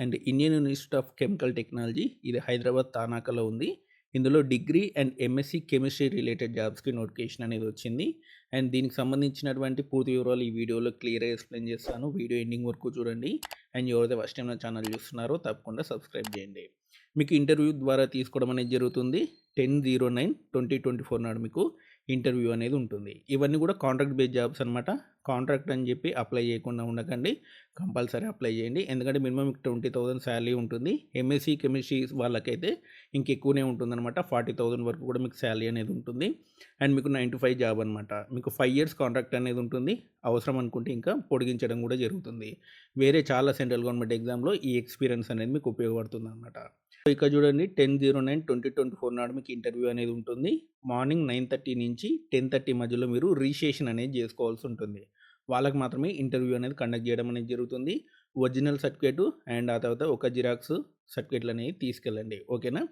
And Indian institute of chemical technology. ఇది హైదరాబాద్ తానాకలో ఉంది. ఇందులో degree and MSc chemistry related జాబ్స్‌కి నోటిఫికేషన్ అనేది వచ్చింది. అండ్ దీనికి సంబంధించినటువంటి పూర్తి వివరాలు ఈ వీడియోలో క్లియర్‌గా ఎక్స్‌ప్లెయిన్ చేస్తాను. వీడియో ఎండింగ్ వరకు చూడండి. అండ్ ఎవరైతే ఫస్ట్ టైం నా ఛానల్ చూస్తున్నారో తప్పకుండా సబ్స్క్రైబ్ చేయండి. మీకు ఇంటర్వ్యూ ద్వారా తీసుకోవడం అనేది జరుగుతుంది. 10/09/2024 నాడు మీకు ఇంటర్వ్యూ అనేది ఉంటుంది. ఇవన్నీ కూడా కాంట్రాక్ట్ బేస్డ్ జాబ్స్ అనమాట. కాంట్రాక్ట్ అని చెప్పి అప్లై చేయకుండా ఉండకండి. కంపల్సరీ అప్లై చేయండి. ఎందుకంటే మినిమమ్ మీకు 20,000 శాలరీ ఉంటుంది. ఎంఎస్సీ కెమిస్ట్రీ వాళ్ళకైతే ఇంకెక్కువనే ఉంటుందన్నమాట. 40,000 వరకు కూడా మీకు శాలరీ అనేది ఉంటుంది. అండ్ మీకు 9 to 5 జాబ్ అనమాట. మీకు 5 years కాంట్రాక్ట్ అనేది ఉంటుంది. అవసరం అనుకుంటే ఇంకా పొడిగించడం కూడా జరుగుతుంది. వేరే చాలా సెంట్రల్ గవర్నమెంట్ ఎగ్జామ్‌లో ఈ ఎక్స్పీరియన్స్ అనేది మీకు ఉపయోగపడుతుందన్నమాట. సో ఇక్కడ చూడండి 10/09/2024 నాడు మీకు ఇంటర్వ్యూ అనేది ఉంటుంది. మార్నింగ్ 9:30 నుంచి 10:30 మధ్యలో మీరు రిజిస్ట్రేషన్ అనేది చేసుకోవాల్సి ఉంటుంది. వాళ్ళకి మాత్రమే ఇంటర్వ్యూ అనేది కండక్ట్ చేయడం అనేది జరుగుతుంది. ఒరిజినల్ సర్టిఫికేటు అండ్ ఆ తర్వాత ఒక జిరాక్స్ సర్టిఫికేట్లు అనేవి తీసుకెళ్ళండి. ఓకేనా?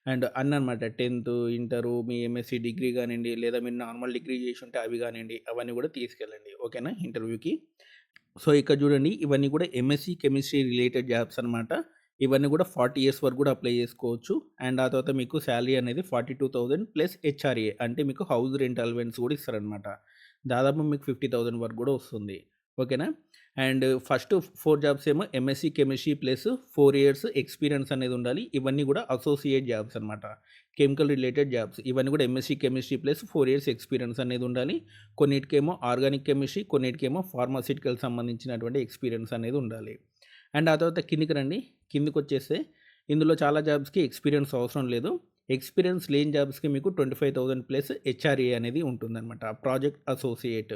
అండ్ అన్నమాట 10th, ఇంటరు, మీ ఎంఎస్సీ డిగ్రీ కానివ్వండి, లేదా మీరు నార్మల్ డిగ్రీ చేసి ఉంటే అవి కానివ్వండి, అవన్నీ కూడా తీసుకెళ్ళండి. ఓకేనా? ఇంటర్వ్యూకి. సో ఇక్కడ చూడండి ఇవన్నీ కూడా ఎంఎస్సీ కెమిస్ట్రీ రిలేటెడ్ జాబ్స్ అనమాట. ఇవన్నీ కూడా 40 years వరకు కూడా అప్లై చేసుకోవచ్చు. అండ్ ఆ తర్వాత మీకు శాలరీ అనేది 42,000 ప్లస్ హెచ్ఆర్ఏ అంటే మీకు హౌస్ రెంట్ అలవెన్స్ కూడా ఇస్తారనమాట. దాదాపు మీకు 50,000 వరకు కూడా వస్తుంది. ఓకేనా? అండ్ ఫస్ట్ 4 జాబ్స్ ఏమో MSc chemistry plus 4 years experience అనేది ఉండాలి. ఇవన్నీ కూడా అసోసియేట్ జాబ్స్ అనమాట. Chemical related jobs. ఇవన్నీ కూడా MSc chemistry plus 4 years experience అనేది ఉండాలి. కొన్నిటికేమో ఆర్గానిక్ కెమిస్ట్రీ, కొన్నిటికేమో ఫార్మాసిటికల్ సంబంధించినటువంటి ఎక్స్పీరియన్స్ అనేది ఉండాలి. అండ్ ఆ తర్వాత కిందికి రండి. కిందకొచ్చేస్తే ఇందులో చాలా జాబ్స్‌కి ఎక్స్పీరియన్స్ అవసరం లేదు. ఎక్స్పీరియన్స్ లేని జాబ్స్‌కి మీకు 25,000 ప్లస్ హెచ్ఆర్ఏ అనేది ఉంటుందన్నమాట. Project associate.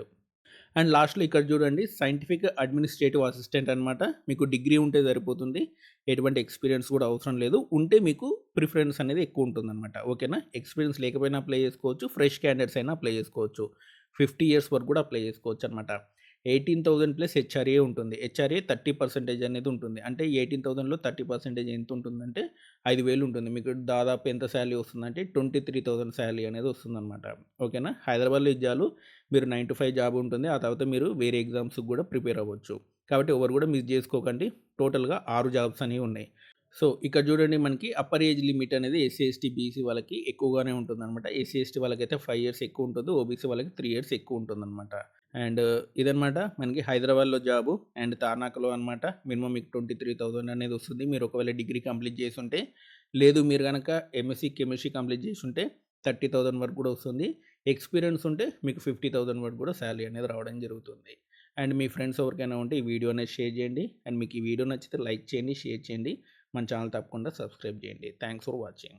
అండ్ లాస్ట్‌లో ఇక్కడ చూడండి సైంటిఫిక్ అడ్మినిస్ట్రేటివ్ అసిస్టెంట్ అనమాట. మీకు డిగ్రీ ఉంటే సరిపోతుంది. ఎటువంటి ఎక్స్పీరియన్స్ కూడా అవసరం లేదు. ఉంటే మీకు ప్రిఫరెన్స్ అనేది ఎక్కువ ఉంటుందన్నమాట. ఓకేనా? ఎక్స్పీరియన్స్ లేకపోయినా అప్లై చేసుకోవచ్చు. ఫ్రెష్ క్యాండిడేట్స్ అయినా అప్లై చేసుకోవచ్చు. 50 years వరకు కూడా అప్లై చేసుకోవచ్చనమాట. 18,000 ప్లస్ హెచ్ఆర్ఏ ఉంటుంది. హెచ్ఆర్ఏ 30% అనేది ఉంటుంది. అంటే 18,000లో 30% ఎంత ఉంటుందంటే 5,000 ఉంటుంది. మీకు దాదాపు ఎంత శాలరీ వస్తుందంటే 23,000 శాలరీ అనేది వస్తుందన్నమాట. ఓకేనా? హైదరాబాద్‌లో ఇది చాలు. మీరు 9 to 5 జాబ్ ఉంటుంది. ఆ తర్వాత మీరు వేరే ఎగ్జామ్స్‌కి కూడా ప్రిపేర్ అవ్వచ్చు. కాబట్టి ఎవరు కూడా మిస్ చేసుకోకండి. టోటల్‌గా 6 జాబ్స్ అనేవి ఉన్నాయి. సో ఇక్కడ చూడండి మనకి అప్పర్ ఏజ్ లిమిట్ అనేది ఎస్సీ, ఎస్టీ, బీసీ వాళ్ళకి ఎక్కువగానే ఉంటుందన్నమాట. ఎస్సీ, ఎస్టీ వాళ్ళకైతే 5 years ఎక్కువ ఉంటుంది. ఓబీసీ వాళ్ళకి 3 years ఎక్కువ ఉంటుందన్నమాట. అండ్ ఇదనమాట మనకి హైదరాబాద్‌లో జాబు అండ్ తార్నాకలో అనమాట. మినిమమ్ మీకు 23,000 అనేది వస్తుంది. మీరు ఒకవేళ డిగ్రీ కంప్లీట్ చేసుంటే, లేదు మీరు గనక ఎంఎస్సీ కెమిస్ట్రీ కంప్లీట్ చేసుంటే 30,000 వరకు కూడా వస్తుంది. ఎక్స్పీరియన్స్ ఉంటే మీకు 50,000 వరకు కూడా శాలరీ అనేది రావడం జరుగుతుంది. అండ్ మీ ఫ్రెండ్స్ ఎవరికైనా ఉంటే ఈ వీడియో అనేది షేర్ చేయండి. అండ్ మీకు ఈ వీడియో నచ్చితే లైక్ చేయండి, షేర్ చేయండి. మన ఛానల్ తప్పకుండా సబ్స్క్రైబ్ చేయండి. Thanks for watching.